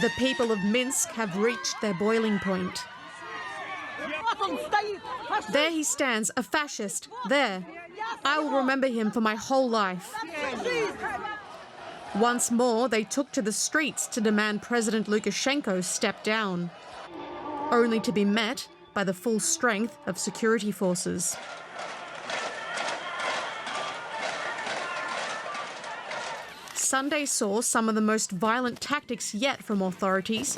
The people of Minsk have reached their boiling point. There he stands, a fascist, there. I will remember him for my whole life. Once more, they took to the streets to demand President Lukashenko step down, only to be met by the full strength of security forces. Sunday saw some of the most violent tactics yet from authorities,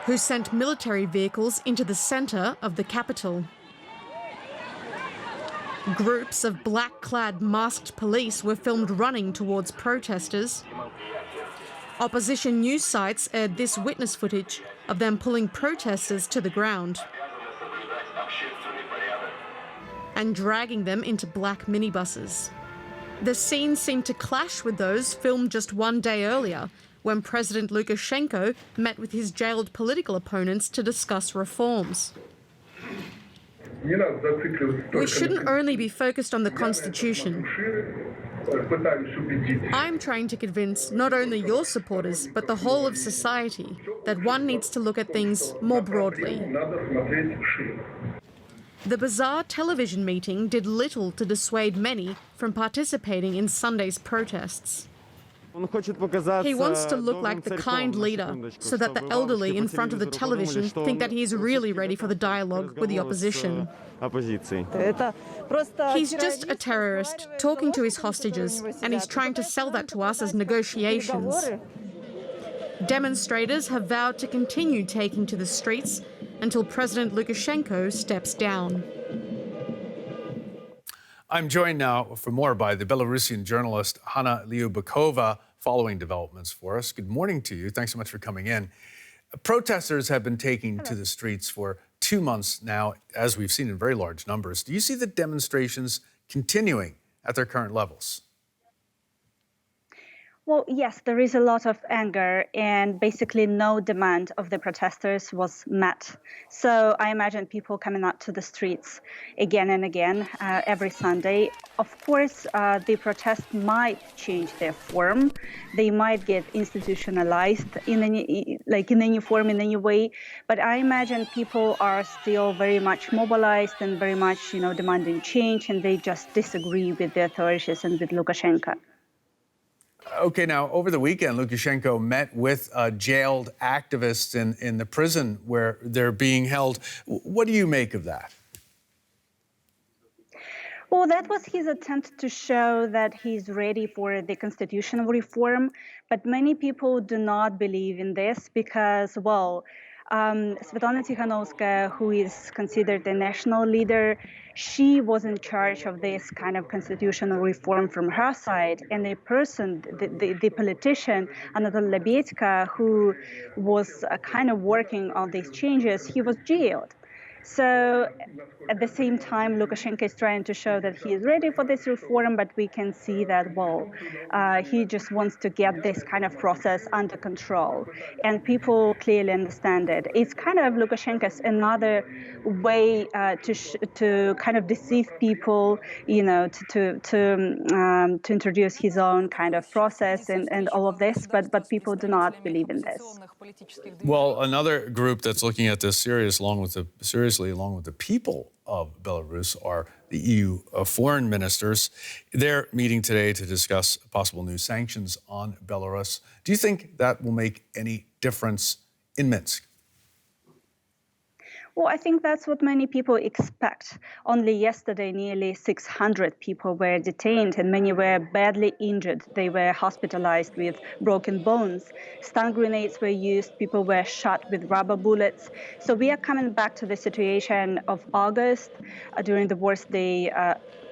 who sent military vehicles into the centre of the capital. Groups of black-clad masked police were filmed running towards protesters. Opposition news sites aired this witness footage of them pulling protesters to the ground and dragging them into black minibuses. The scenes seemed to clash with those filmed just one day earlier, when President Lukashenko met with his jailed political opponents to discuss reforms. We shouldn't only be focused on the constitution. I'm trying to convince not only your supporters, but the whole of society that one needs to look at things more broadly. The bizarre television meeting did little to dissuade many from participating in Sunday's protests. He wants to look like the kind leader, so that the elderly in front of the television think that he is really ready for the dialogue with the opposition. He's just a terrorist talking to his hostages, and he's trying to sell that to us as negotiations. Demonstrators have vowed to continue taking to the streets until President Lukashenko steps down. I'm joined now for more by the Belarusian journalist Hanna Liubakova, following developments for us. Good morning to you. Thanks so much for coming in. Protesters have been taking to the streets for 2 months now, as we've seen in very large numbers. Do you see the demonstrations continuing at their current levels? Well, yes, there is a lot of anger, and basically no demand of the protesters was met. So I imagine people coming out to the streets again and again every Sunday. Of course, the protest might change their form. They might get institutionalized in any form, in any way. But I imagine people are still very much mobilized and very much, demanding change, and they just disagree with the authorities and with Lukashenko. Okay, now, over the weekend, Lukashenko met with jailed activists in the prison where they're being held. What do you make of that? Well, that was his attempt to show that he's ready for the constitutional reform. But many people do not believe in this because, Svetlana Tikhanovskaya, who is considered a national leader, she was in charge of this kind of constitutional reform from her side. And the politician, Anatoly Lebedko, who was kind of working on these changes, he was jailed. So at the same time, Lukashenko is trying to show that he is ready for this reform, but we can see that, he just wants to get this kind of process under control. And people clearly understand it. It's kind of Lukashenko's another way to kind of deceive people, to introduce his own kind of process and all of this, but people do not believe in this. Well, another group that's looking at this seriously, along with the people of Belarus, are the EU foreign ministers. They're meeting today to discuss possible new sanctions on Belarus. Do you think that will make any difference in Minsk? Well, I think that's what many people expect. Only yesterday, nearly 600 people were detained and many were badly injured. They were hospitalized with broken bones. Stun grenades were used. People were shot with rubber bullets. So we are coming back to the situation of August. During the worst day,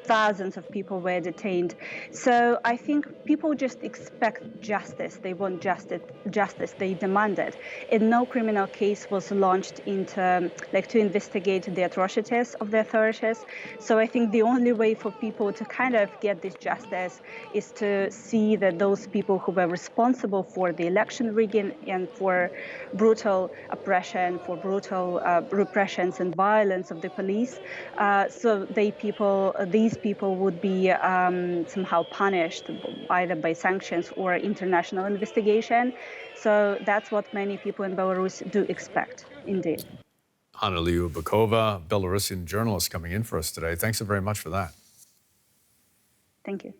thousands of people were detained. So I think people just expect justice. They want justice. They demand it. And no criminal case was launched to investigate the atrocities of the authorities. So I think the only way for people to kind of get this justice is to see that those people who were responsible for the election rigging and for brutal oppression, for brutal repressions and violence of the police, these these people would be somehow punished either by sanctions or international investigation. So that's what many people in Belarus do expect, indeed. Hanna Liubakova, Belarusian journalist, coming in for us today. Thanks so very much for that. Thank you.